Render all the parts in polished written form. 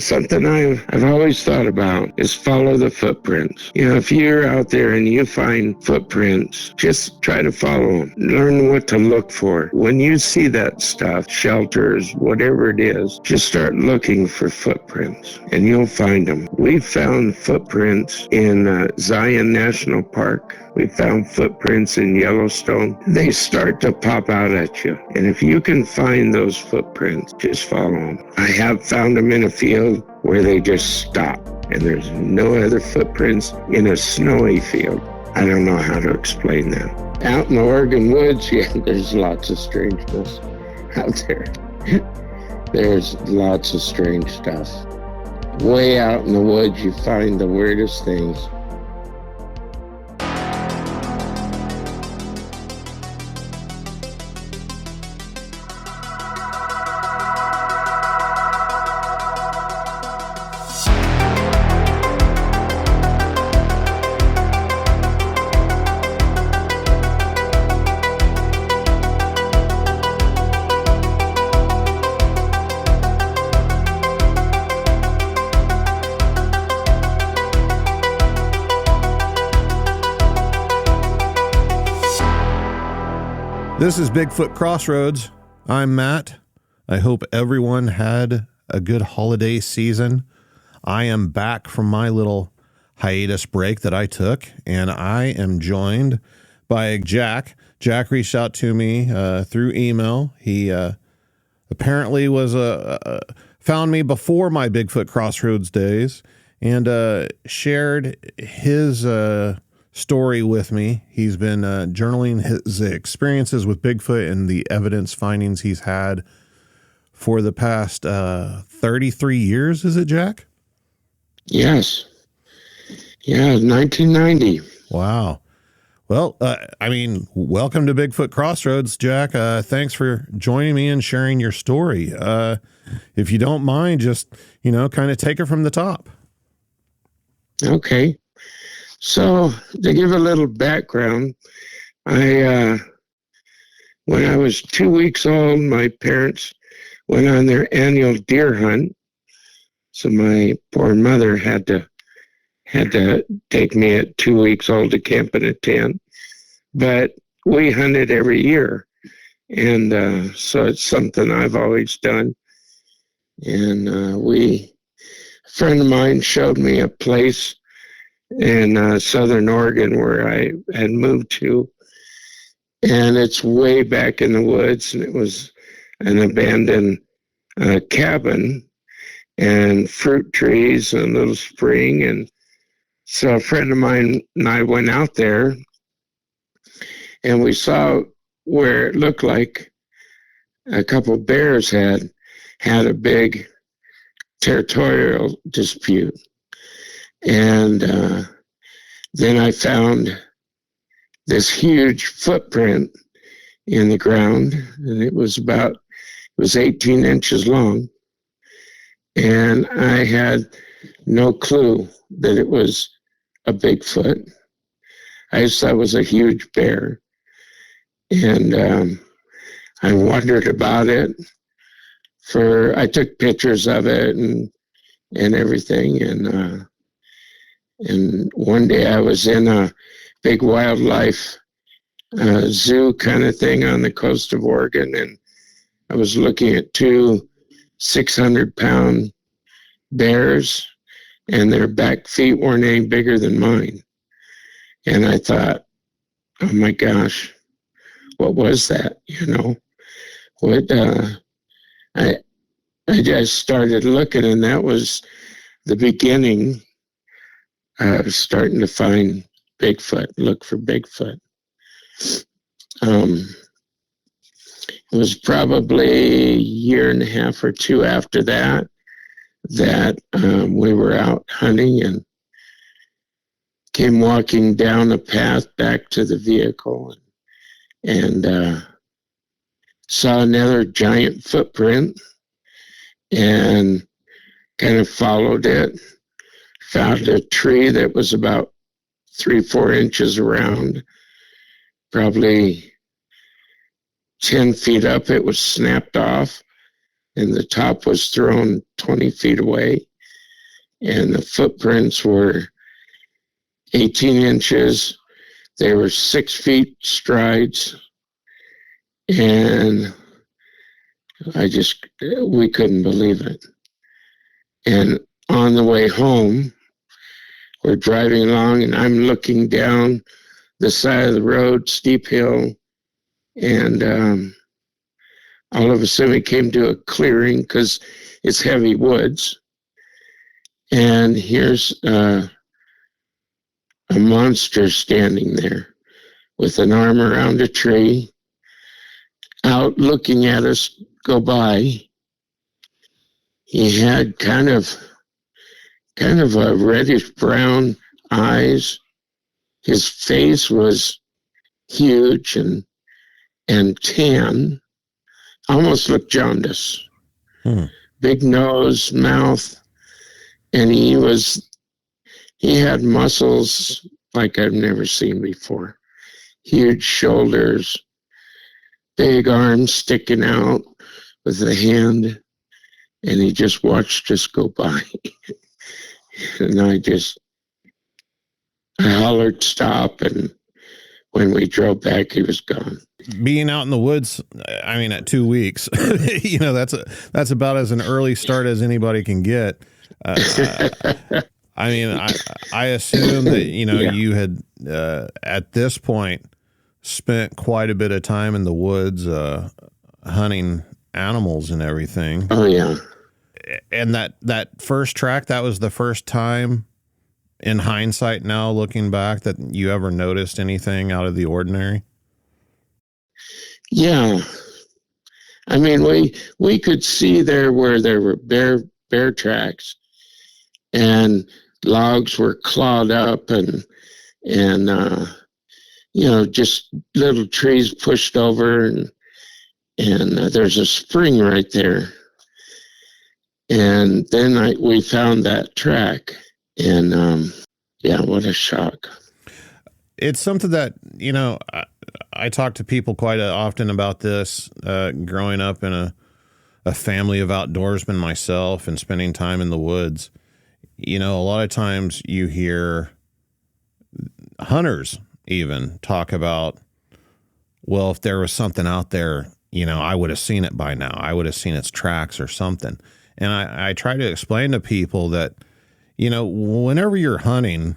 something I've always thought about is follow the footprints. You know, if you're out there and you find footprints, just try to follow them. Learn what to look for. When you see that stuff, shelters, whatever it is, just start looking for footprints and you'll find them. We found footprints in Zion National Park. We found footprints in Yellowstone. They start to pop out at you. And if you can find those footprints, just follow them. I have found them in a field where they just stop and there's no other footprints in a snowy field. I don't know how to explain that. Out in the Oregon woods, yeah, there's lots of strangeness out there. There's lots of strange stuff. Way out in the woods, you find the weirdest things. This is Bigfoot Crossroads. I'm Matt. I hope everyone had a good holiday season. I am back from my little hiatus break that I took, and I am joined by Jack. Jack reached out to me through email. He apparently was found me before my Bigfoot Crossroads days and shared his story with me. He's been journaling his experiences with Bigfoot and the evidence findings he's had for the past 33 years. Is it, Jack? Yes. Yeah, 1990. Wow. Well, welcome to Bigfoot Crossroads, Jack. Thanks for joining me and sharing your story. If you don't mind, just, kind of take it from the top. Okay. So, to give a little background, when I was 2 weeks old, my parents went on their annual deer hunt. So my poor mother had to take me at 2 weeks old to camp in a tent. But we hunted every year, and so it's something I've always done. And a friend of mine showed me a place in southern Oregon where I had moved to, and it's way back in the woods, and it was an abandoned cabin and fruit trees and a little spring. And so a friend of mine and I went out there, and we saw where it looked like a couple of bears had a big territorial dispute. And then I found this huge footprint in the ground, and it was 18 inches long. And I had no clue that it was a Bigfoot. I just thought it was a huge bear. And I wondered about it. I took pictures of it and everything. And one day I was in a big wildlife zoo kind of thing on the coast of Oregon, and I was looking at two 600-pound bears, and their back feet weren't any bigger than mine. And I thought, oh my gosh, what was that? I just started looking, and that was the beginning. I was starting to find Bigfoot, look for Bigfoot. It was probably a year and a half or two after that we were out hunting and came walking down a path back to the vehicle and saw another giant footprint and kind of followed it. Found a tree that was about 3-4 inches around, probably 10 feet up. It was snapped off, and the top was thrown 20 feet away. and the footprints were 18 inches. They were 6 feet strides, and we couldn't believe it. And on the way home, we're driving along, and I'm looking down the side of the road, steep hill, and all of a sudden we came to a clearing because it's heavy woods. And here's a monster standing there with an arm around a tree, out looking at us go by. He had kind of a reddish brown eyes. His face was huge and tan, almost looked jaundice. Big nose, mouth, and he had muscles like I've never seen before. Huge shoulders, big arms sticking out with a hand, and he just watched us go by. And I hollered stop, and when we drove back, he was gone. Being out in the woods, I mean, at 2 weeks, that's about as an early start as anybody can get. I mean, I assume that, you had, at this point, spent quite a bit of time in the woods, hunting animals and everything. Oh, yeah. And that first track, that was the first time, in hindsight now, looking back, that you ever noticed anything out of the ordinary? Yeah. I mean, we could see there where there were bear tracks, and logs were clawed up, and just little trees pushed over, and there's a spring right there. And then we found that track, and what a shock. It's something that, I talk to people quite often about this, growing up in a family of outdoorsmen myself and spending time in the woods. A lot of times you hear hunters even talk about, well, if there was something out there, I would have seen it by now. I would have seen its tracks or something. And I try to explain to people that, whenever you're hunting,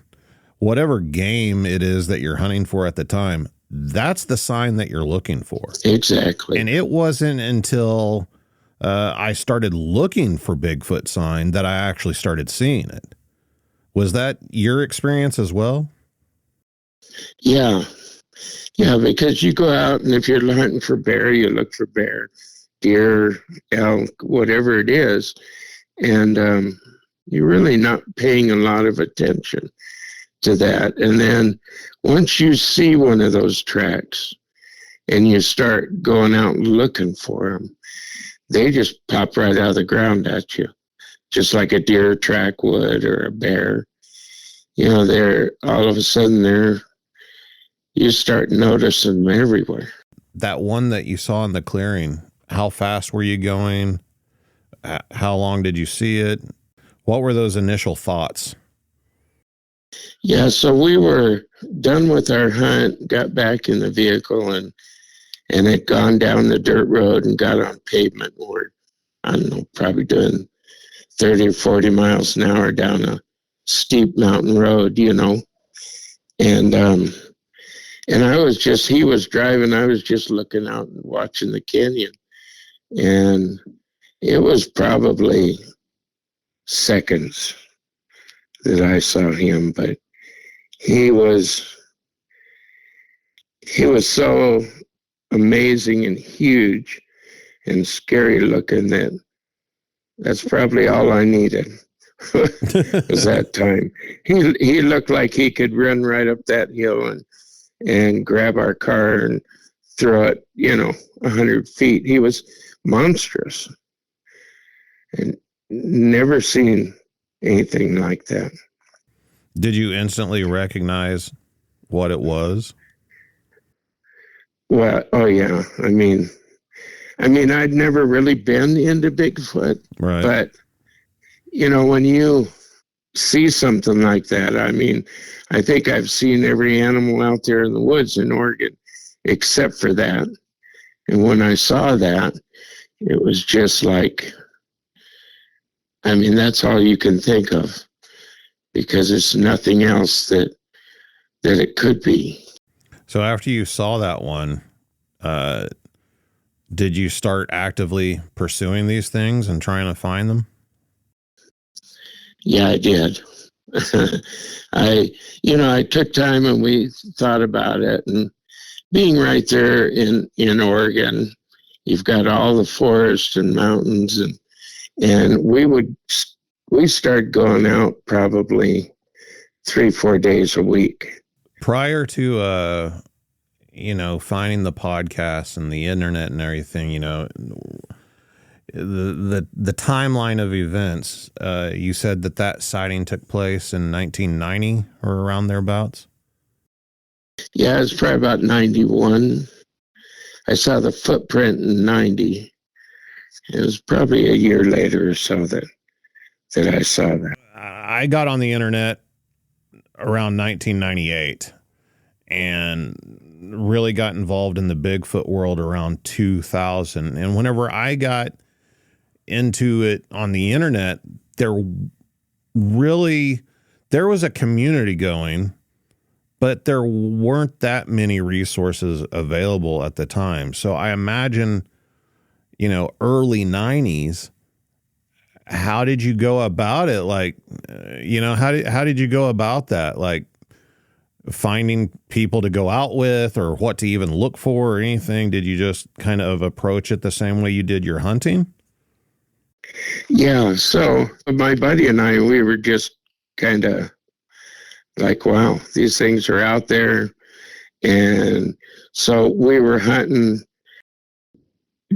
whatever game it is that you're hunting for at the time, that's the sign that you're looking for. Exactly. And it wasn't until I started looking for Bigfoot sign that I actually started seeing it. Was that your experience as well? Yeah. Yeah, because you go out, and if you're hunting for bear, you look for bear, deer, elk, whatever it is. And you're really not paying a lot of attention to that. And then once you see one of those tracks and you start going out and looking for them, they just pop right out of the ground at you, just like a deer track would, or a bear. They're all of a sudden you start noticing them everywhere. That one that you saw in the clearing, how fast were you going? How long did you see it? What were those initial thoughts? Yeah, so we were done with our hunt, got back in the vehicle, and had gone down the dirt road and got on pavement. We're, I don't know, probably doing 30 or 40 miles an hour down a steep mountain road, And he was driving, I was just looking out and watching the canyon. And it was probably seconds that I saw him, but he was so amazing and huge and scary looking that's probably all I needed was that time. He looked like he could run right up that hill and grab our car and throw it, 100 feet. He was monstrous, and never seen anything like that. Did you instantly recognize what it was? Well, oh yeah. I mean, I'd never really been into Bigfoot, right? But when you see something like that. I mean, I think I've seen every animal out there in the woods in Oregon except for that. And when I saw that, it was just like, I mean, that's all you can think of, because there's nothing else that it could be. So after you saw that one, did you start actively pursuing these things and trying to find them? Yeah, I did. I took time and we thought about it, and being right there in Oregon, you've got all the forests and mountains, and we started going out probably 3-4 days a week. Prior to finding the podcast and the internet and everything, the timeline of events, you said that sighting took place in 1990 or around thereabouts? Yeah, it's probably about 91. I saw the footprint in 90. It was probably a year later or so that I saw that. I got on the internet around 1998 and really got involved in the Bigfoot world around 2000. And whenever I got into it on the internet, there was a community going, but there weren't that many resources available at the time. So I imagine, early 90s, how did you go about it? Like, how did you go about that? Like, finding people to go out with, or what to even look for, or anything? Did you just kind of approach it the same way you did your hunting? Yeah, so my buddy and I, we were just kind of like, wow, these things are out there. And so we were hunting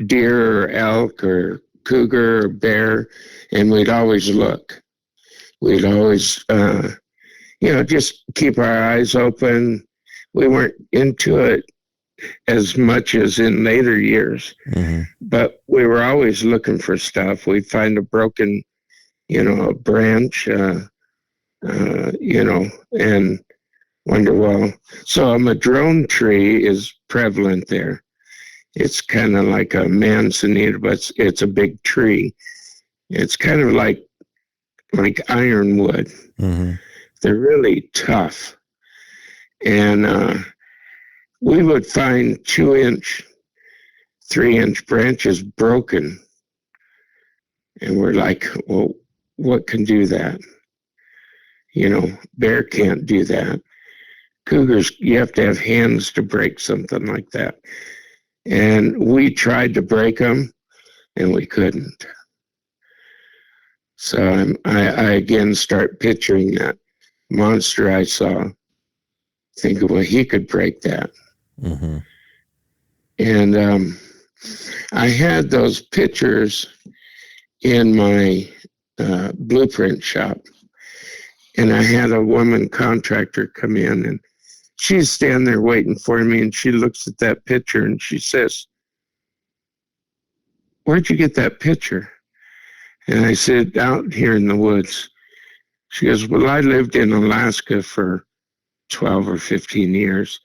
deer or elk or cougar or bear, and we'd always look. We'd always, just keep our eyes open. We weren't into it as much as in later years, but we were always looking for stuff. We'd find a broken, a branch, and wonder, well, so a madrone tree is prevalent there. It's kind of like a manzanita, but it's a big tree. It's kind of like ironwood. They're really tough. And we would find 2-inch, 3-inch branches broken. And we're like, well, what can do that? Bear can't do that. Cougars, you have to have hands to break something like that. And we tried to break them, and we couldn't. So I again start picturing that monster I saw, thinking, well, he could break that. And I had those pictures in my blueprint shop, and I had a woman contractor come in, and she's standing there waiting for me, and she looks at that picture and she says, "Where'd you get that picture?" And I said, "Out here in the woods." She goes, "Well, I lived in Alaska for 12 or 15 years.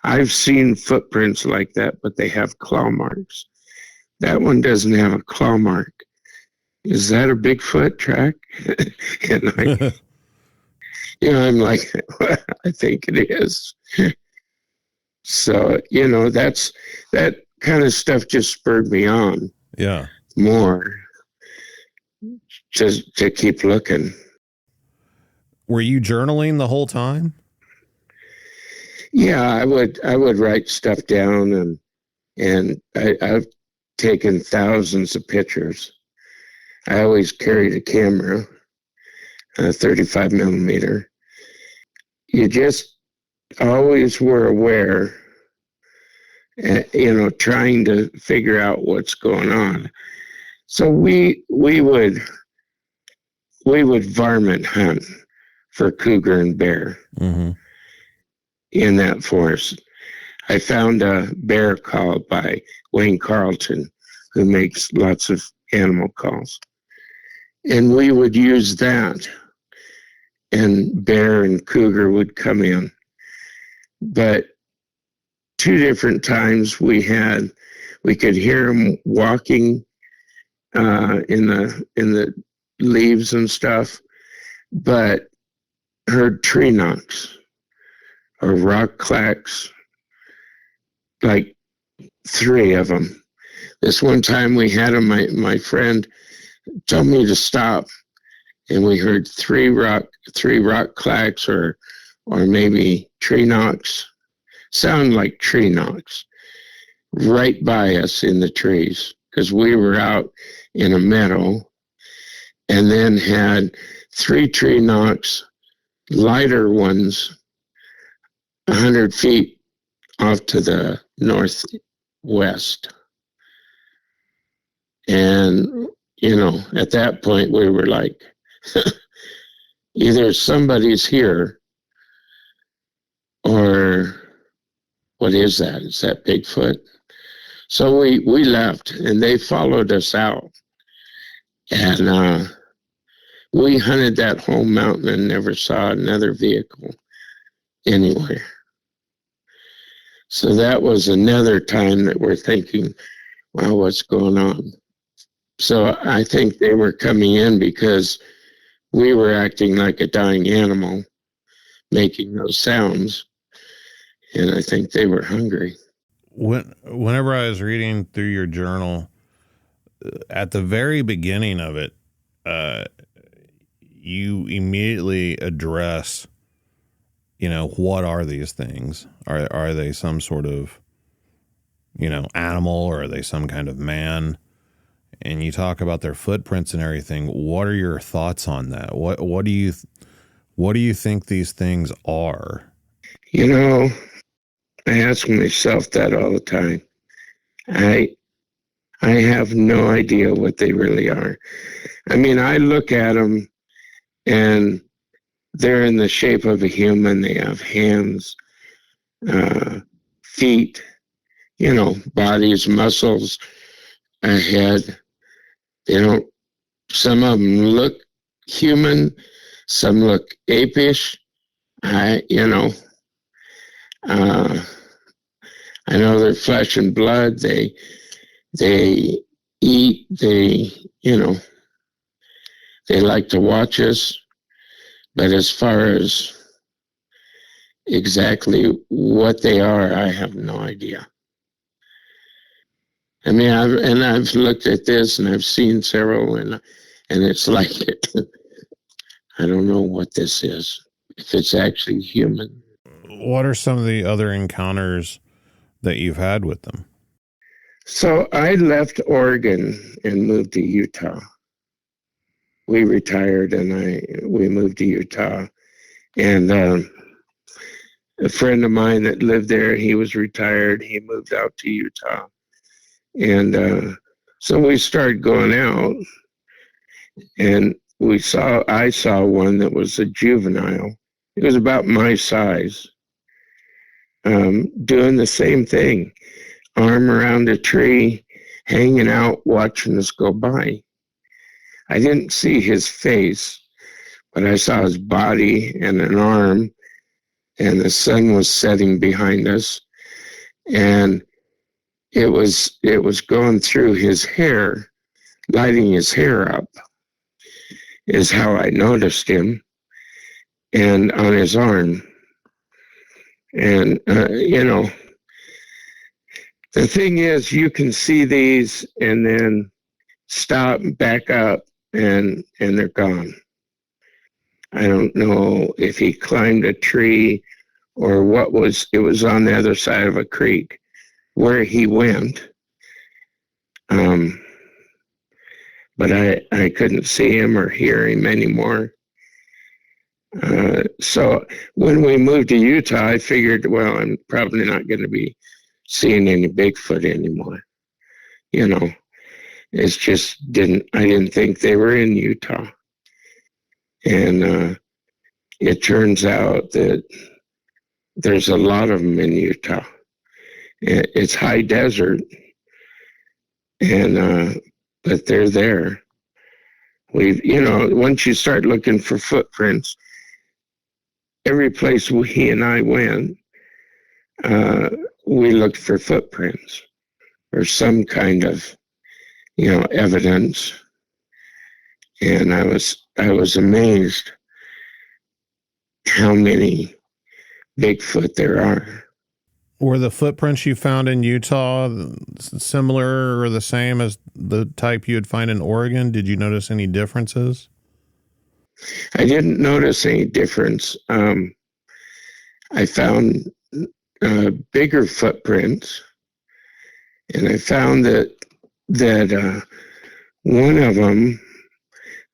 I've seen footprints like that, but they have claw marks. That one doesn't have a claw mark. Is that a Bigfoot track?" And I'm like, well, I think it is. So, that kind of stuff just spurred me on. Yeah. More just to keep looking. Were you journaling the whole time? Yeah, I would write stuff down, and I've taken thousands of pictures. I always carried a camera, a 35 millimeter. You just always were aware, trying to figure out what's going on. So we would varmint hunt for cougar and bear in that forest. I found a bear call by Wayne Carlton, who makes lots of animal calls. And we would use that and bear and cougar would come in. But 2 different times we could hear them walking in the leaves and stuff, but heard tree knocks or rock clacks, like 3 of them. This one time we had them, my friend told me to stop, and we heard 3 rock clacks or maybe tree knocks, sound like tree knocks, right by us in the trees, because we were out in a meadow, and then had 3 tree knocks, lighter ones, 100 feet off to the northwest. And, at that point we were like, either somebody's here, or what is that? Is that Bigfoot? So we left, and they followed us out. And we hunted that whole mountain and never saw another vehicle anywhere. So that was another time that we're thinking, wow, what's going on? So I think they were coming in because we were acting like a dying animal, making those sounds. And I think they were hungry. Whenever I was reading through your journal, at the very beginning of it, you immediately address, what are these things? Are they some sort of, animal, or are they some kind of man? And you talk about their footprints and everything. What are your thoughts on that? What do you think these things are? I ask myself that all the time. I have no idea what they really are. I mean, I look at them and they're in the shape of a human. They have hands, feet, bodies, muscles, a head. Some of them look human, some look apish. I know they're flesh and blood. They eat. They like to watch us. But as far as exactly what they are, I have no idea. I mean, I've looked at this and I've seen several, and it's like I don't know what this is. If it's actually human. What are some of the other encounters that you've had with them? So I left Oregon and moved to Utah. We retired and we moved to Utah. And a friend of mine that lived there, he was retired. He moved out to Utah. And so we started going out, and I saw one that was a juvenile. It was about my size, doing the same thing, arm around a tree, hanging out, watching us go by. I didn't see his face, but I saw his body and an arm, and the sun was setting behind us, and it was going through his hair, lighting his hair up, is how I noticed him, and on his arm. And, the thing is, you can see these and then stop, back up, and they're gone. I don't know if he climbed a tree or it was on the other side of a creek where he went. But I couldn't see him or hear him anymore. So when we moved to Utah, I figured, well, I'm probably not going to be seeing any Bigfoot anymore. It's just I didn't think they were in Utah. And it turns out that there's a lot of them in Utah. It's high desert, and but they're there. Once you start looking for footprints, every place he and I went, we looked for footprints or some kind of, evidence. And I was amazed how many Bigfoot there are. Were the footprints you found in Utah similar or the same as the type you'd find in Oregon? Did you notice any differences? I didn't notice any difference. I found bigger footprints, and I found that one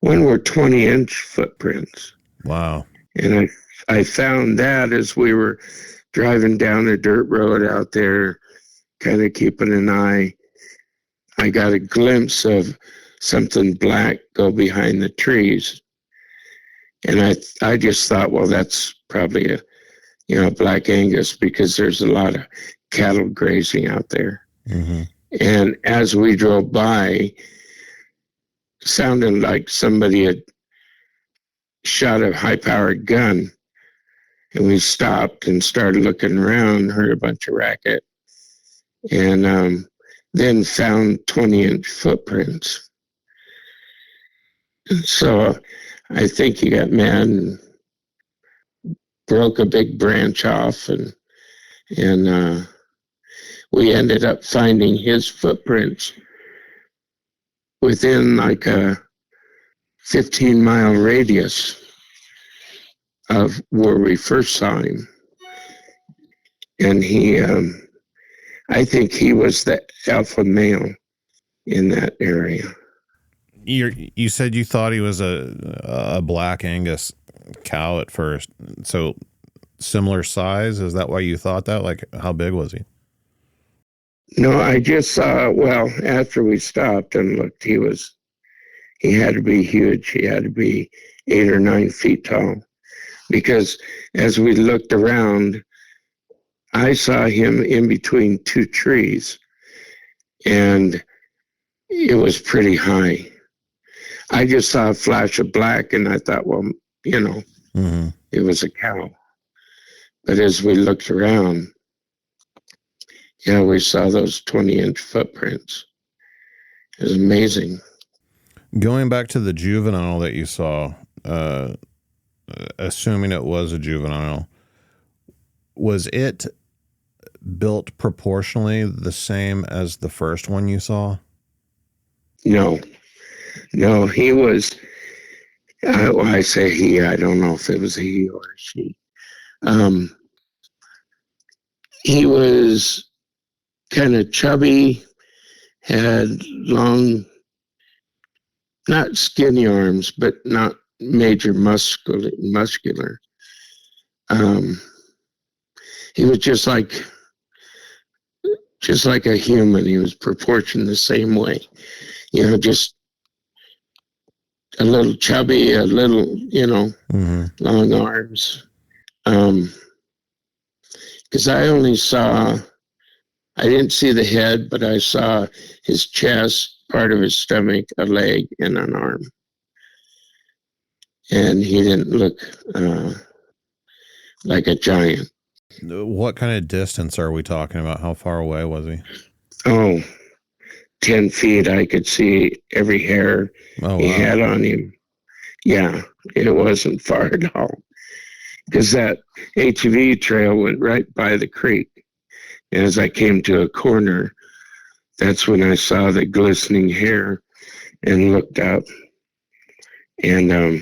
were 20-inch footprints. Wow. And I found that as we were driving down a dirt road out there, kind of keeping an eye. I got a glimpse of something black go behind the trees. And I just thought, well, that's probably a Black Angus, because there's a lot of cattle grazing out there. Mm-hmm. And as we drove by, sounded like somebody had shot a high-powered gun. And we stopped and started looking around, heard a bunch of racket, and then found 20-inch footprints. So I think he got mad and broke a big branch off, and we ended up finding his footprints within like a 15-mile radius of where we first saw him. And he, I think he was the alpha male in that area. You said you thought he was a Black Angus cow at first. So similar size? Is that why you thought that? Like, how big was he? No, I just saw, after we stopped and looked, he had to be huge. He had to be 8 or 9 feet tall. Because as we looked around, I saw him in between 2 trees, and it was pretty high. I just saw a flash of black, and I thought, well, mm-hmm. It was a cow. But as we looked around, we saw those 20-inch footprints. It was amazing. Going back to the juvenile that you saw, assuming it was a juvenile, was it built proportionally the same as the first one you saw? No, he was, I say he, I don't know if it was a he or a she. He was kind of chubby, had long, not skinny arms, but not major muscular. He was just like a human. He was proportioned the same way, just a little chubby, a little, mm-hmm. long arms. Because I didn't see the head, but I saw his chest, part of his stomach, a leg, and an arm. And he didn't look like a giant. What kind of distance are we talking about? How far away was he? 10 feet. I could see every hair he had on him. Yeah, it wasn't far at all. Because that HV trail went right by the creek. And as I came to a corner, that's when I saw the glistening hair and looked up. And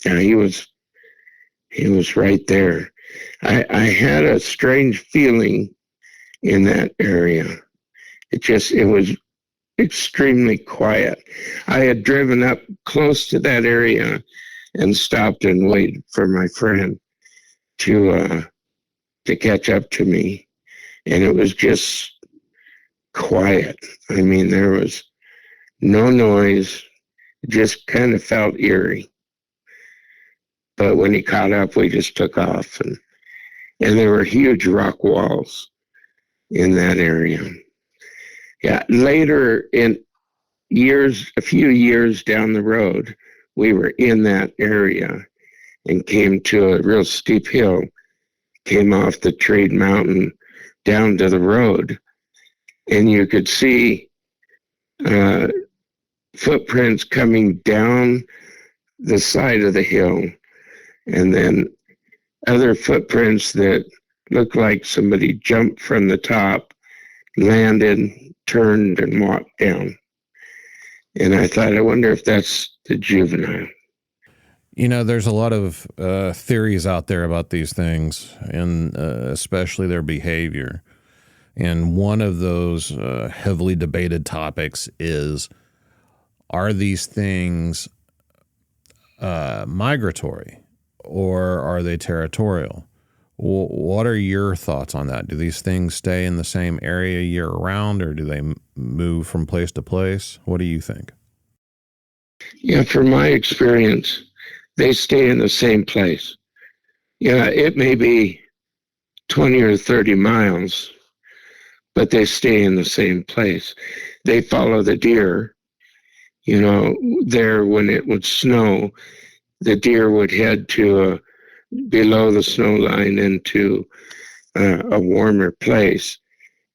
he was right there. I had a strange feeling in that area. It was extremely quiet. I had driven up close to that area and stopped and waited for my friend to catch up to me. And it was just quiet. I mean, there was no noise. It just kind of felt eerie. But when he caught up, we just took off. And there were huge rock walls in that area. Yeah, later in a few years down the road, we were in that area. and came to a real steep hill, came off the trade mountain down to the road, and you could see footprints coming down the side of the hill, and then other footprints that looked like somebody jumped from the top, landed, turned, and walked down. And I thought, I wonder if that's the juvenile. You know, there's a lot of theories out there about these things, and especially their behavior. And one of those heavily debated topics is, are these things migratory, or are they territorial? What are your thoughts on that? Do these things stay in the same area year round, or do they move from place to place? What do you think? Yeah, from my experience, they stay in the same place. Yeah, it may be 20 or 30 miles, but they stay in the same place. They follow the deer. You know, there when it would snow, the deer would head to below the snow line into a warmer place,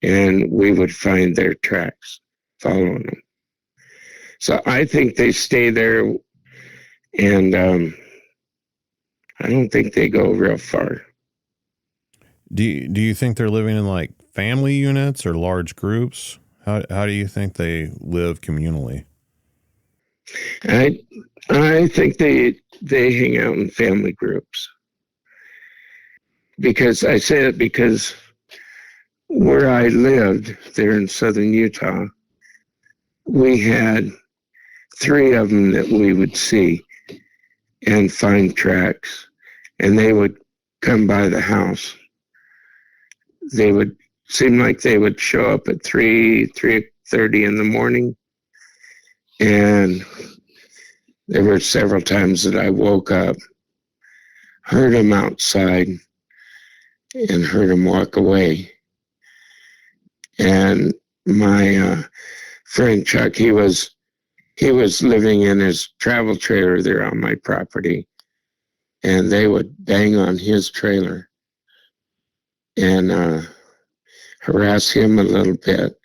and we would find their tracks following them. So I think they stay there, and I don't think they go real far. Do you think they're living in like family units or large groups? How do you think they live communally? I think they hang out in family groups. Because I say it because where I lived there in southern Utah, we had 3 of them that we would see and find tracks, and they would come by the house. They would seem like they would show up at 3:30 in the morning, and there were several times that I woke up, heard them outside, and heard him walk away. And my friend Chuck, he was living in his travel trailer there on my property, and they would bang on his trailer and harass him a little bit.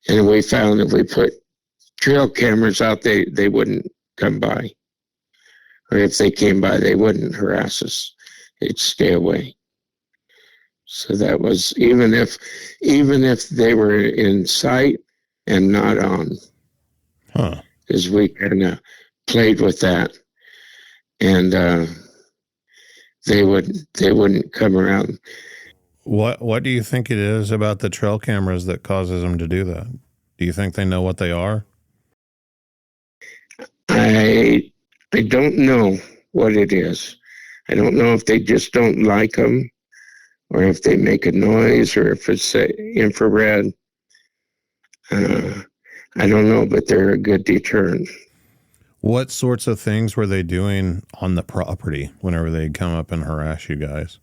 And we found if we put trail cameras out, they wouldn't come by. Or if they came by, they wouldn't harass us. They'd stay away. So that was even if they were in sight and not on, because we kind of played with that, and they wouldn't come around. What do you think it is about the trail cameras that causes them to do that? Do you think they know what they are? I don't know what it is. I don't know if they just don't like them, or if they make a noise, or if it's infrared. I don't know, but they're a good deterrent. What sorts of things were they doing on the property whenever they'd come up and harass you guys?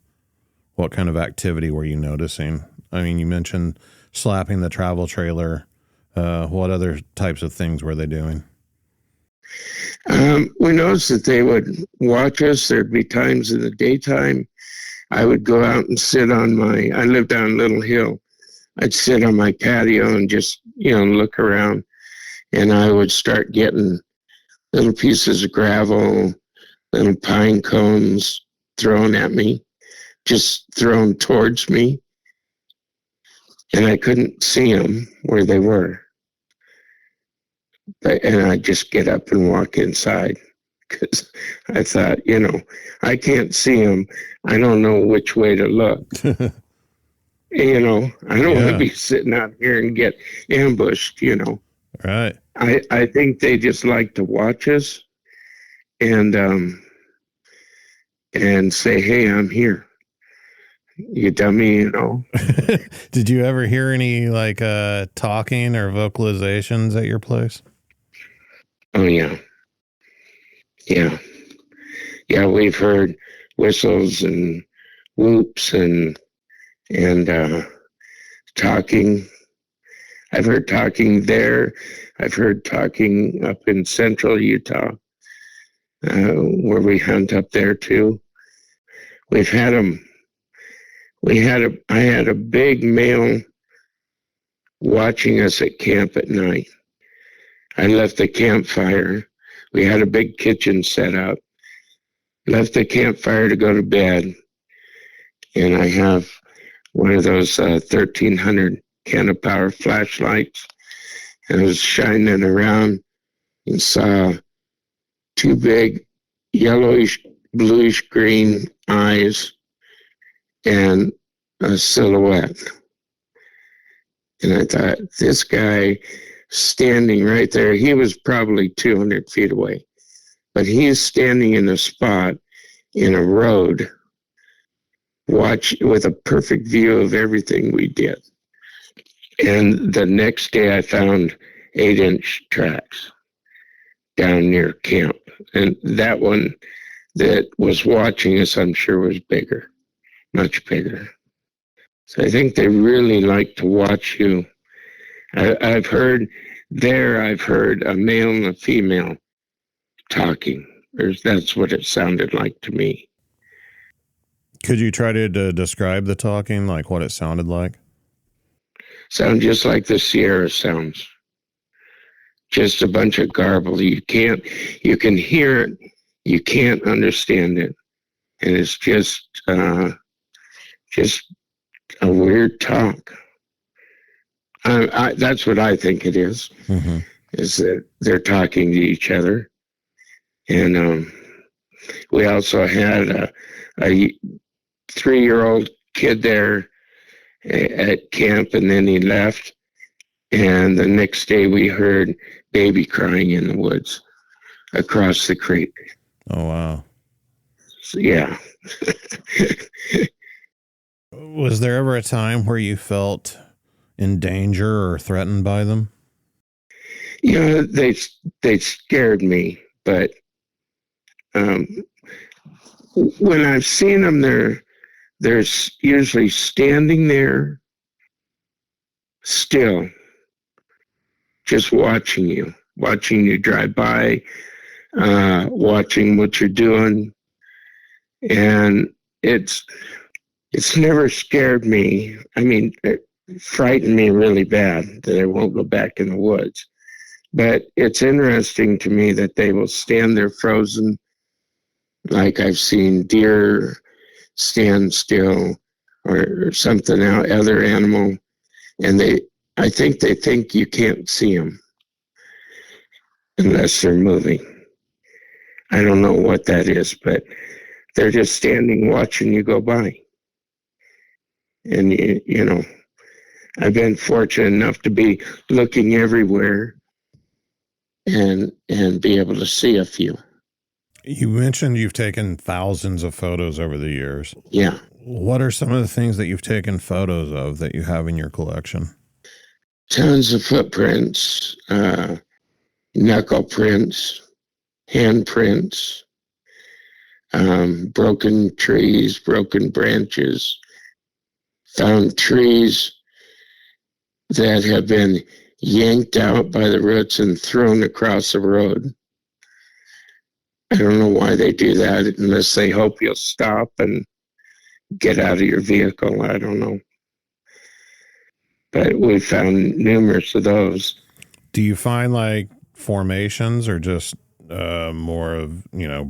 What kind of activity were you noticing? I mean, you mentioned slapping the travel trailer. What other types of things were they doing? We noticed that they would watch us. There'd be times in the daytime I would go out and sit on I lived on a little hill. I'd sit on my patio and just, look around, and I would start getting little pieces of gravel, little pine cones thrown at me, just thrown towards me. And I couldn't see them where they were. And I'd just get up and walk inside, because I thought, I can't see them. I don't know which way to look. I don't want to be sitting out here and get ambushed, Right. I think they just like to watch us and say, hey, I'm here. You dummy, Did you ever hear any talking or vocalizations at your place? Oh, yeah. Yeah. Yeah, we've heard whistles and whoops and talking. I've heard talking there. I've heard talking up in central Utah. where we hunt up there too. We've had them. I had a big male watching us at camp at night. I left the campfire. We had a big kitchen set up. Left the campfire to go to bed. And I have one of those 1300 power flashlights. And I was shining around and saw two big yellowish, bluish green eyes and a silhouette. And I thought, this guy standing right there, he was probably 200 feet away, but he's standing in a spot in a road, with a perfect view of everything we did. And the next day I found 8-inch tracks down near camp. And that one that was watching us, I'm sure, was bigger, much bigger. So I think they really like to watch you. I've heard a male and a female talking. That's what it sounded like to me. Could you try to describe the talking, like what it sounded like? Sound just like the Sierra sounds. Just a bunch of garble. You can hear it, you can't understand it. And it's just a weird talk. That's what I think it is. Mm-hmm. Is that they're talking to each other. And we also had a 3-year-old kid there at camp, and then he left. And the next day we heard baby crying in the woods across the creek. Oh, wow. So, yeah. Was there ever a time where you felt in danger or threatened by them? Yeah, they scared me, but when I've seen them, they're usually standing there still, just watching you drive by, watching what you're doing. And it's never scared me. I mean, it frightened me really bad that I won't go back in the woods. But it's interesting to me that they will stand there frozen, like I've seen deer stand still or something other animal, and I think they think you can't see them unless they're moving. I don't know what that is, but they're just standing watching you go by. And you know, I've been fortunate enough to be looking everywhere and be able to see a few. You mentioned you've taken thousands of photos over the years. Yeah. What are some of the things that you've taken photos of that you have in your collection? Tons of footprints, knuckle prints, hand prints, broken trees, broken branches, found trees that have been yanked out by the roots and thrown across the road. I don't know why they do that unless they hope you'll stop and get out of your vehicle. I don't know. But we found numerous of those. Do you find like formations or just more of,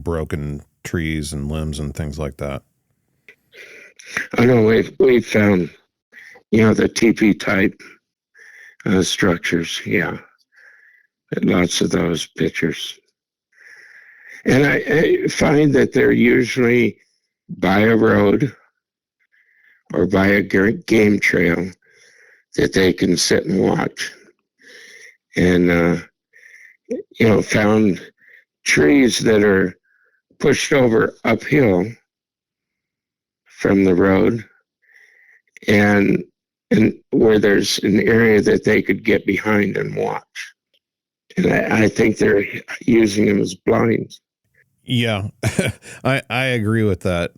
broken trees and limbs and things like that? I know we've found, the teepee type structures. Yeah. Lots of those pictures. And I find that they're usually by a road or by a game trail that they can sit and watch. And, found trees that are pushed over uphill from the road and where there's an area that they could get behind and watch. And I think they're using them as blinds. Yeah, I agree with that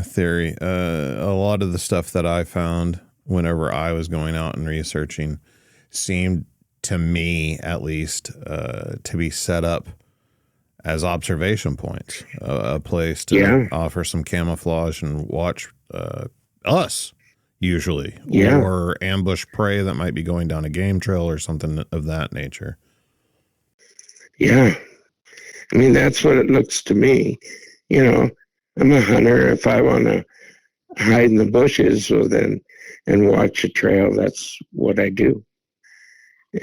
theory. A lot of the stuff that I found whenever I was going out and researching seemed to me, at least, to be set up as observation points, a place to offer some camouflage and watch us usually, or ambush prey that might be going down a game trail or something of that nature. Yeah. I mean, that's what it looks to me. You know, I'm a hunter. If I want to hide in the bushes, well then, and watch a trail, that's what I do.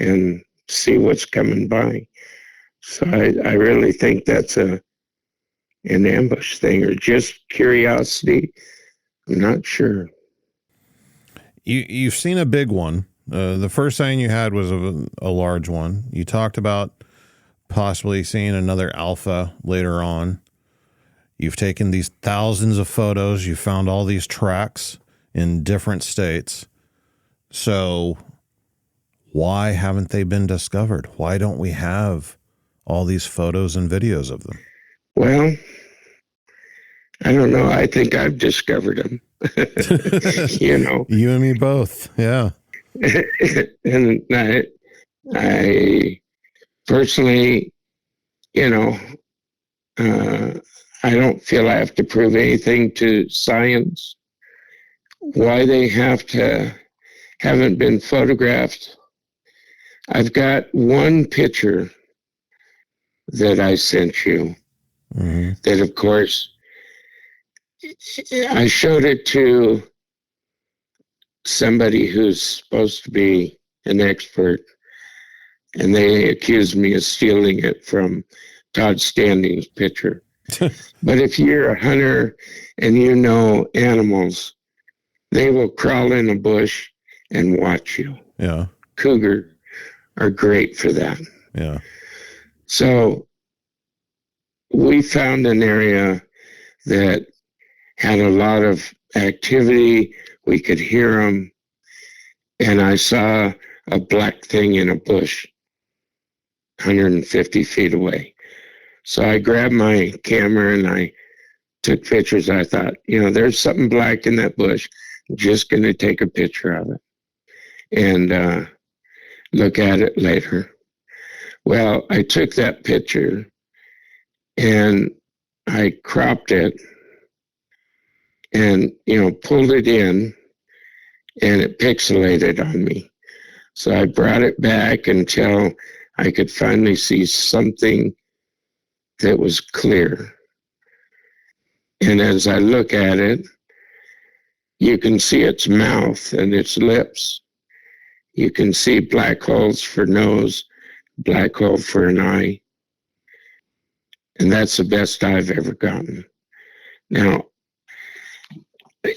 And see what's coming by. So I really think that's an ambush thing, or just curiosity. I'm not sure. You've seen a big one. The first sighting you had was a large one. You talked about possibly seeing another alpha later on. You've taken these thousands of photos. You found all these tracks in different states. So why haven't they been discovered? Why don't we have all these photos and videos of them? Well, I don't know. I think I've discovered them. You know, you and me both. Yeah. And I personally, you know, I don't feel I have to prove anything to science. Why they haven't been photographed. I've got one picture that I sent you, that of course I showed it to somebody who's supposed to be an expert, and they accused me of stealing it from Todd Standing's picture. But if you're a hunter and you know animals, they will crawl in a bush and watch you. Yeah. Cougar are great for that. Yeah. So we found an area that had a lot of activity. We could hear them. And I saw a black thing in a bush 150 feet away. So I grabbed my camera and I took pictures. I thought, you know, there's something black in that bush. I'm just going to take a picture of it and look at it later. Well, I took that picture and I cropped it and, you know, pulled it in, and it pixelated on me. So I brought it back until I could finally see something that was clear. And as I look at it, you can see its mouth and its lips. You can see black holes for nose, black hole for an eye. And that's the best I've ever gotten. Now,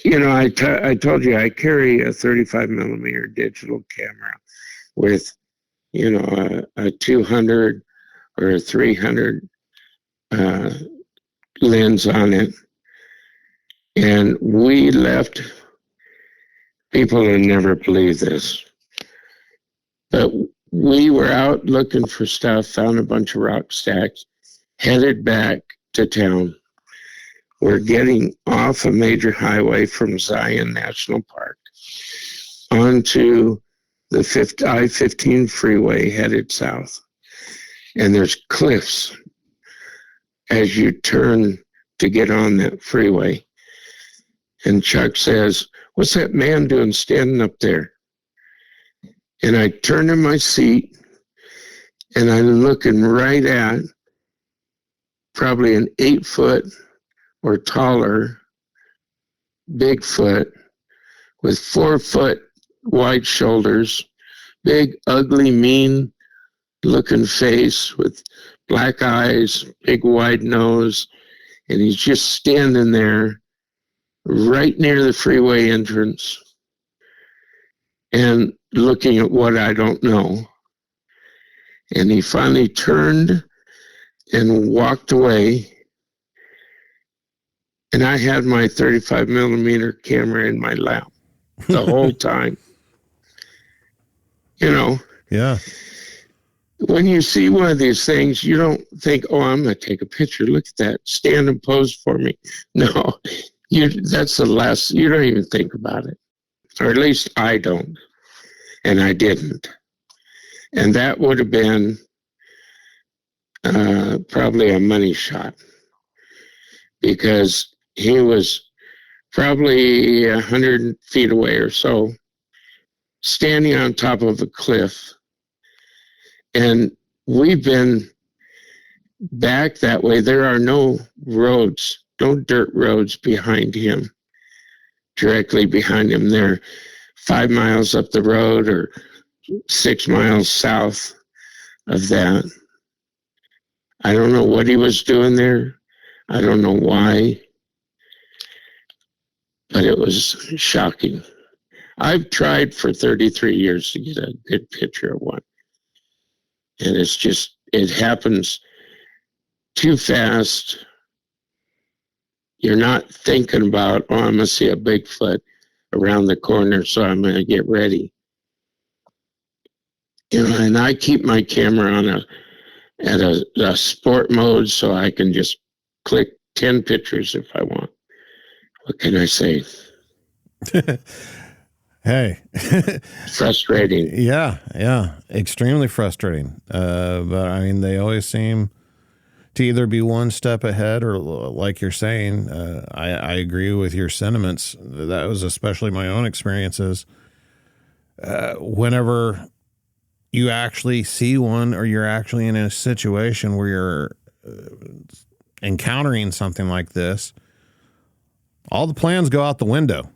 you know, I told you I carry a 35 millimeter digital camera with, you know, a 200 or a 300 lens on it. And we left, people will never believe this, but we were out looking for stuff, found a bunch of rock stacks, headed back to town. We're getting off a major highway from Zion National Park onto the I-15 freeway headed south. And there's cliffs as you turn to get on that freeway. And Chuck says, "What's that man doing standing up there?" And I turn in my seat and I'm looking right at probably an 8-foot or taller Bigfoot with 4-foot wide shoulders, big, ugly, mean looking face with black eyes, big, wide nose. And he's just standing there right near the freeway entrance and looking at what I don't know. And he finally turned and walked away. And I had my 35 millimeter camera in my lap the whole time. You know? Yeah. When you see one of these things, you don't think, "Oh, I'm going to take a picture. Look at that. Stand and pose for me." No, that's the last, you don't even think about it. Or at least I don't. And I didn't. And that would have been probably a money shot, because he was probably 100 feet away or so, standing on top of a cliff. And we've been back that way. There are no roads, no dirt roads behind him, directly behind him. They're 5 miles up the road or 6 miles south of that. I don't know what he was doing there. I don't know why, but it was shocking. I've tried for 33 years to get a good picture of one. And it's just, it happens too fast. You're not thinking about, oh, I'm going to see a Bigfoot around the corner, so I'm going to get ready. You know, and I keep my camera on a sport mode, so I can just click 10 pictures if I want. What can I say? Hey. Frustrating. Yeah. Extremely frustrating. But I mean, they always seem to either be one step ahead or, like you're saying, I agree with your sentiments. That was especially my own experiences. Whenever you actually see one, or you're actually in a situation where you're encountering something like this, all the plans go out the window.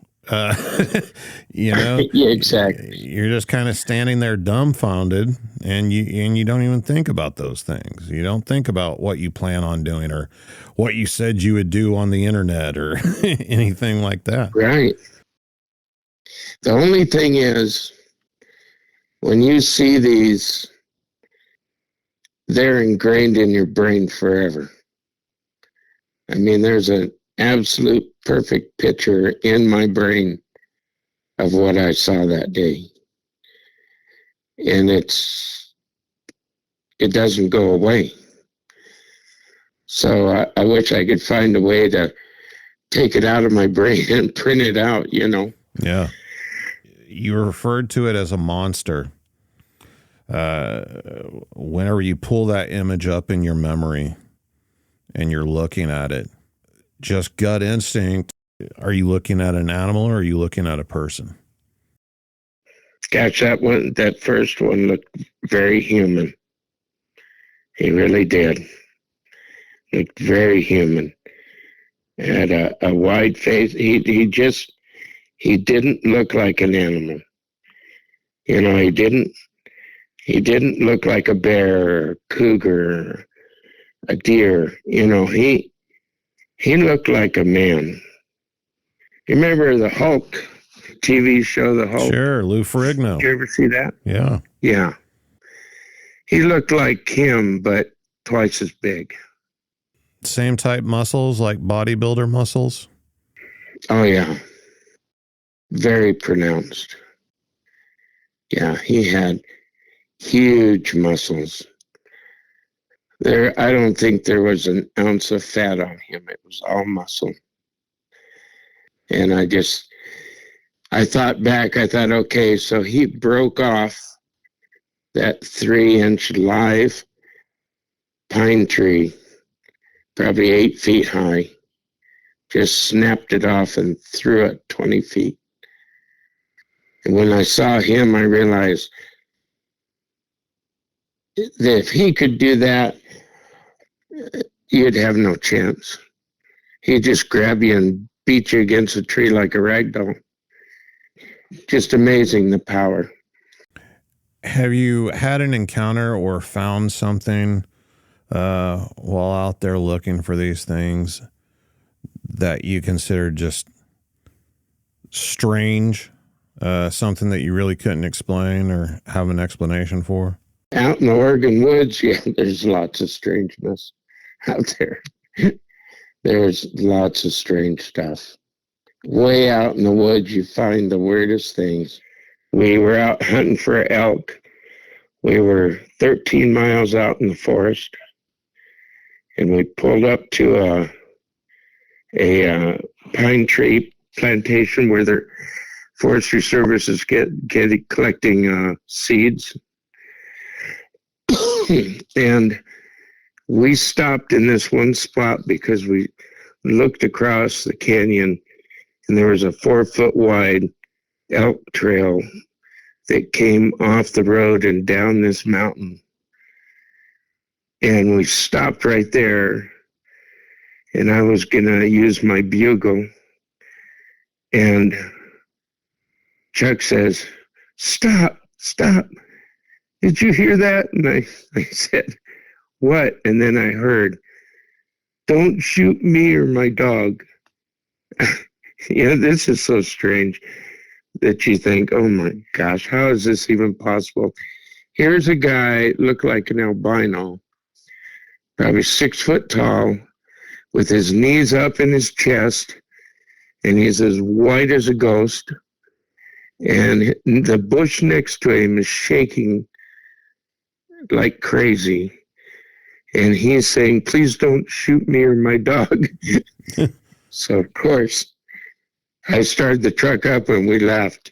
You know, yeah, exactly. You're just kind of standing there dumbfounded, and you don't even think about those things. You don't think about what you plan on doing or what you said you would do on the internet or anything like that. Right. The only thing is, when you see these, they're ingrained in your brain forever. I mean, there's an absolute perfect picture in my brain of what I saw that day. And it doesn't go away. So I wish I could find a way to take it out of my brain and print it out, you know? Yeah. You referred to it as a monster. Whenever you pull that image up in your memory and you're looking at it, just gut instinct, are you looking at an animal or are you looking at a person? Gosh, that first one looked very human. He really did. Looked very human. Had a wide face. He didn't look like an animal. You know, he didn't look like a bear or a cougar or a deer. You know, he looked like a man. You remember the Hulk TV show, The Hulk? Sure, Lou Ferrigno. Did you ever see that? Yeah. Yeah. He looked like him, but twice as big. Same type muscles, like bodybuilder muscles? Oh, yeah. Very pronounced. Yeah, he had huge muscles. I don't think there was an ounce of fat on him. It was all muscle. And I thought, okay, so he broke off that 3-inch live pine tree, probably 8 feet high, just snapped it off and threw it 20 feet. And when I saw him, I realized that if he could do that, you'd have no chance. He'd just grab you and beat you against a tree like a rag doll. Just amazing, the power. Have you had an encounter or found something while out there looking for these things that you consider just strange, something that you really couldn't explain or have an explanation for? Out in the Oregon woods, yeah, there's lots of strangeness out there. There's lots of strange stuff. Way out in the woods, you find the weirdest things. We were out hunting for elk. We were 13 miles out in the forest, and we pulled up to a pine tree plantation where the Forestry Services get collecting seeds. And We stopped in this one spot because we looked across the canyon and there was a 4-foot wide elk trail that came off the road and down this mountain. And we stopped right there, and I was going to use my bugle. And Chuck says, stop. Did you hear that? And I said, what? And then I heard, don't shoot me or my dog. This is so strange that you think, oh my gosh, how is this even possible? Here's a guy, looked like an albino, probably 6 foot tall, with his knees up in his chest, and he's as white as a ghost. And the bush next to him is shaking like crazy. And he's saying, please don't shoot me or my dog. So, of course, I started the truck up and we left.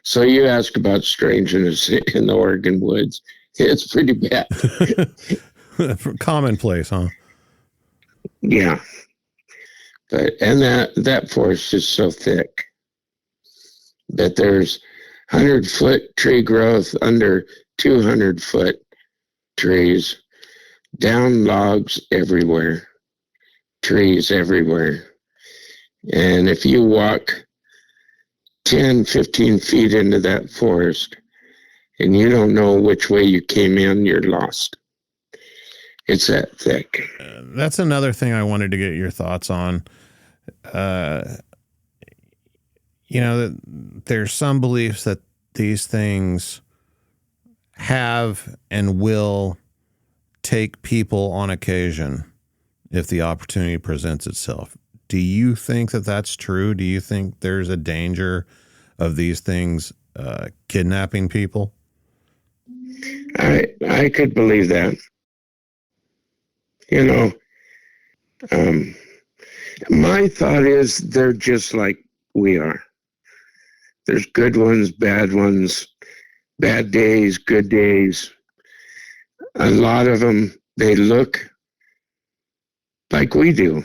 So you ask about strangeness in the Oregon woods. It's pretty bad. Commonplace, huh? Yeah. And that forest is so thick that there's 100-foot tree growth under 200-foot trees, down logs everywhere, trees everywhere. And if you walk 10, 15 feet into that forest and you don't know which way you came in, you're lost. It's that thick. That's another thing I wanted to get your thoughts on. There's some beliefs that these things have and will take people on occasion if the opportunity presents itself. Do you think that that's true? Do you think there's a danger of these things kidnapping people? I could believe that. My thought is they're just like we are. There's good ones, bad days, good days. A lot of them, they look like we do.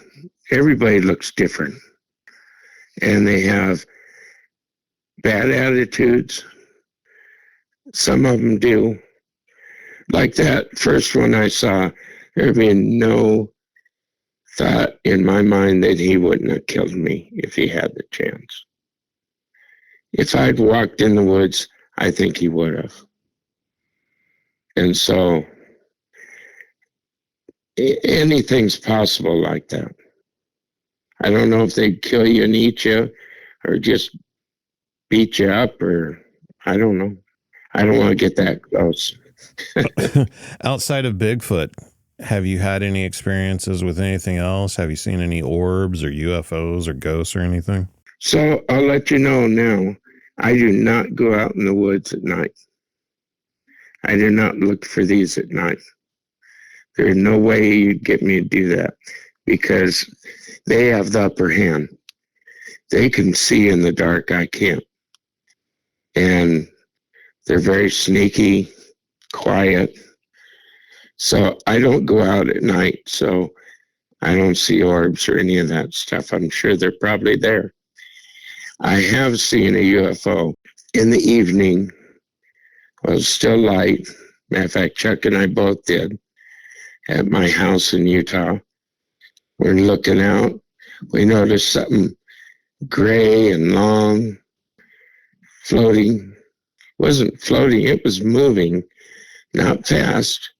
Everybody looks different. And they have bad attitudes. Some of them do. Like that first one I saw, there'd be no thought in my mind that he wouldn't have killed me if he had the chance. If I'd walked in the woods, I think he would have. And so anything's possible like that. I don't know if they'd kill you and eat you or just beat you up, or I don't know. I don't want to get that close. Outside of Bigfoot, have you had any experiences with anything else? Have you seen any orbs or UFOs or ghosts or anything? So I'll let you know now, I do not go out in the woods at night. I do not look for these at night. There's no way you'd get me to do that because they have the upper hand. They can see in the dark, I can't. And they're very sneaky, quiet. So I don't go out at night, so I don't see orbs or any of that stuff. I'm sure they're probably there. I have seen a UFO in the evening. Well, it was still light. Matter of fact, Chuck and I both did at my house in Utah. We're looking out. We noticed something gray and long floating. It wasn't floating, it was moving, not fast,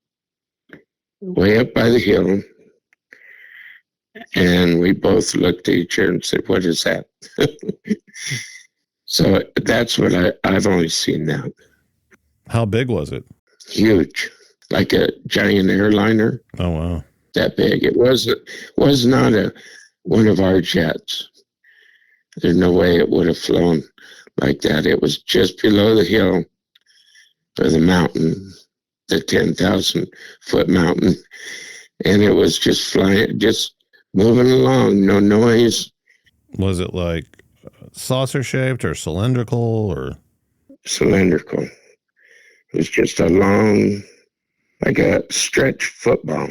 way up by the hill. And we both looked at each other and said, what is that? So that's what I've only seen that. How big was it? Huge, like a giant airliner. Oh, wow. That big. It was not one of our jets. There's no way it would have flown like that. It was just below the hill for the mountain, the 10,000 foot mountain. And it was just flying, just moving along, no noise. Was it like saucer shaped or cylindrical or? Cylindrical. It was just a long, like a stretch football.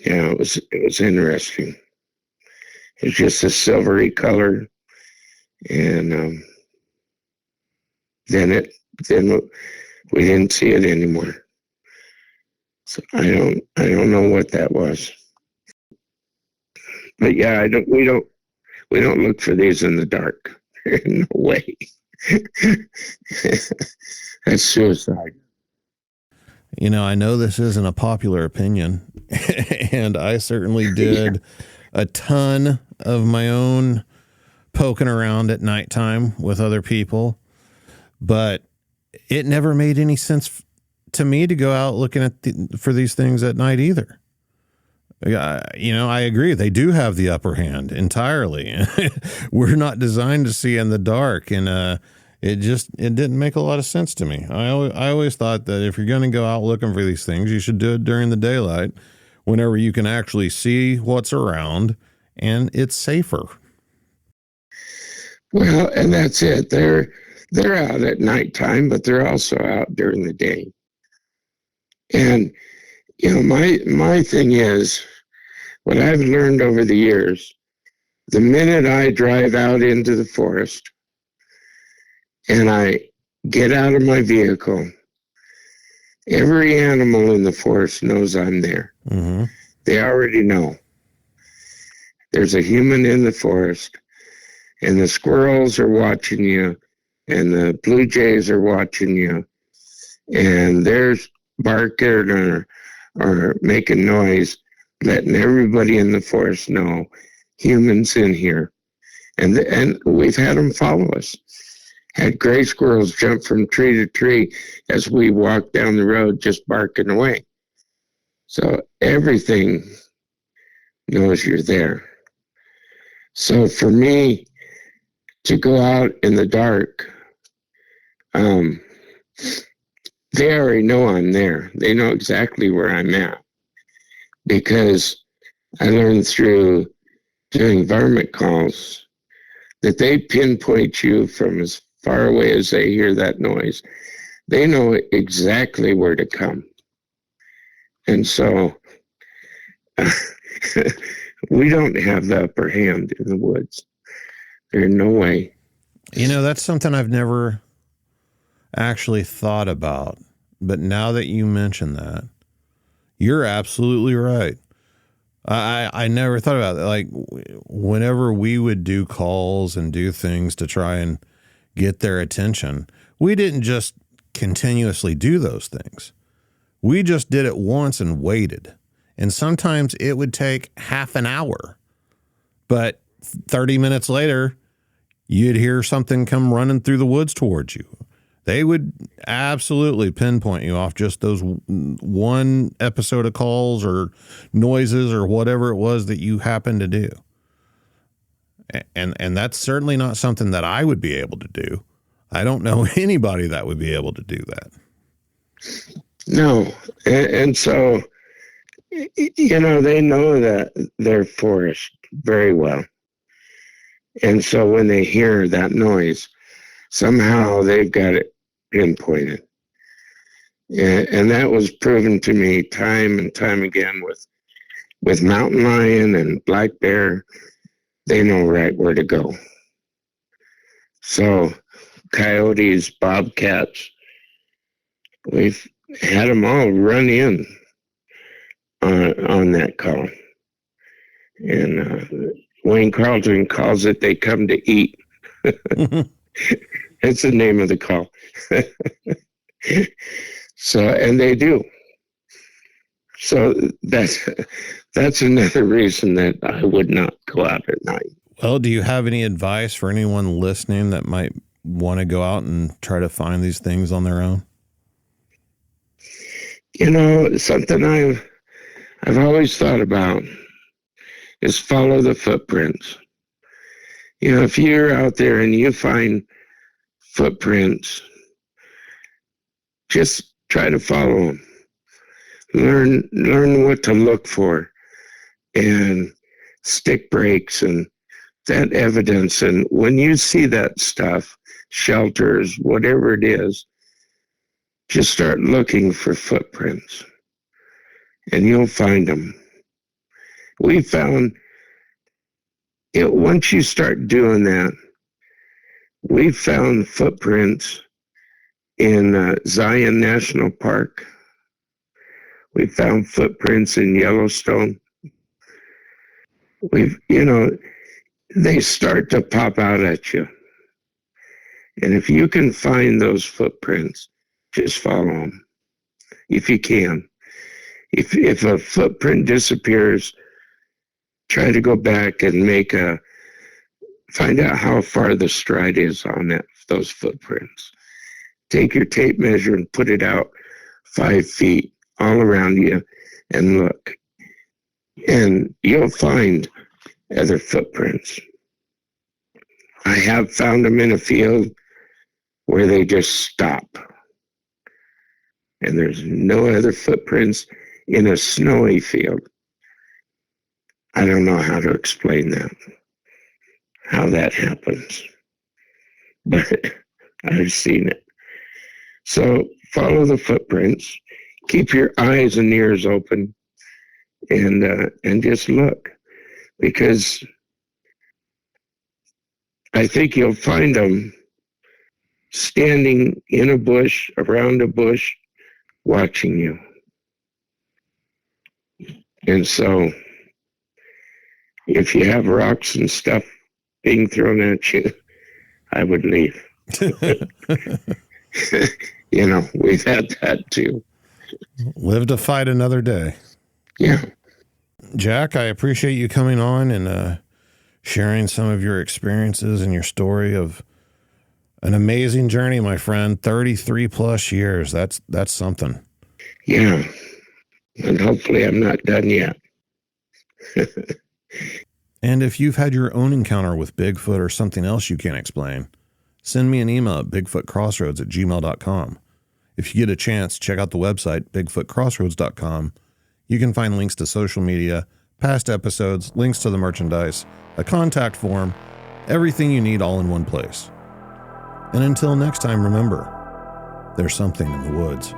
Yeah, it was interesting. It's just a silvery color, and then we didn't see it anymore. So I don't know what that was. But yeah, we don't look for these in the dark. No way. That's suicide. I know this isn't a popular opinion, and I certainly did a ton of my own poking around at nighttime with other people, but it never made any sense to me to go out looking for these things at night either. I agree. They do have the upper hand entirely. We're not designed to see in the dark. And it didn't make a lot of sense to me. I always thought that if you're going to go out looking for these things, you should do it during the daylight, whenever you can actually see what's around, and it's safer. Well, and that's it. They're out at nighttime, but they're also out during the day. And my thing is, what I've learned over the years, the minute I drive out into the forest and I get out of my vehicle, every animal in the forest knows I'm there. Mm-hmm. They already know. There's a human in the forest, and the squirrels are watching you, and the blue jays are watching you, and there's barking or making noise, letting everybody in the forest know humans in here. And we've had them follow us. Had gray squirrels jump from tree to tree as we walk down the road, just barking away. So everything knows you're there. So for me to go out in the dark, they already know I'm there. They know exactly where I'm at, because I learned through doing varmint calls that they pinpoint you from as far away as they hear that noise. They know exactly where to come. And so we don't have the upper hand in the woods. There's no way. That's something I've never actually thought about. But now that you mention that, you're absolutely right. I never thought about that. Like, whenever we would do calls and do things to try and get their attention, we didn't just continuously do those things. We just did it once and waited. And sometimes it would take half an hour. But 30 minutes later, you'd hear something come running through the woods towards you. They would absolutely pinpoint you off just those one episode of calls or noises or whatever it was that you happened to do. And that's certainly not something that I would be able to do. I don't know anybody that would be able to do that. No. And so, they know that their forest very well. And so when they hear that noise, somehow they've got it pinpointed. And that was proven to me time and time again with mountain lion and black bear. They know right where to go. So coyotes, bobcats, we've had them all run in on that call. And Wayne Carlton calls it, they come to eat. It's the name of the call. So, and they do. So that's another reason that I would not go out at night. Well, do you have any advice for anyone listening that might want to go out and try to find these things on their own? Something I've always thought about is follow the footprints. If you're out there and you find footprints, just try to follow them. Learn what to look for, and stick breaks and that evidence. And when you see that stuff, shelters, whatever it is, just start looking for footprints, and you'll find them. We found it once you start doing that. We found footprints in Zion National Park. We found footprints in Yellowstone. They start to pop out at you. And if you can find those footprints, just follow them. If you can. If a footprint disappears, try to go back and find out how far the stride is on those footprints. Take your tape measure and put it out 5 feet all around you and look. And you'll find other footprints. I have found them in a field where they just stop. And there's no other footprints in a snowy field. I don't know how to explain that, how that happens. But I've seen it. So follow the footprints. Keep your eyes and ears open and just look. Because I think you'll find them standing in a bush, around a bush, watching you. And so, if you have rocks and stuff being thrown at you, I would leave. We've had that too. Live to fight another day. Yeah. Jack, I appreciate you coming on and sharing some of your experiences and your story of an amazing journey, my friend. 33 plus years. That's something. Yeah. And hopefully I'm not done yet. And if you've had your own encounter with Bigfoot or something else you can't explain, send me an email at bigfootcrossroads@gmail.com. If you get a chance, check out the website, bigfootcrossroads.com. You can find links to social media, past episodes, links to the merchandise, a contact form, everything you need all in one place. And until next time, remember, there's something in the woods.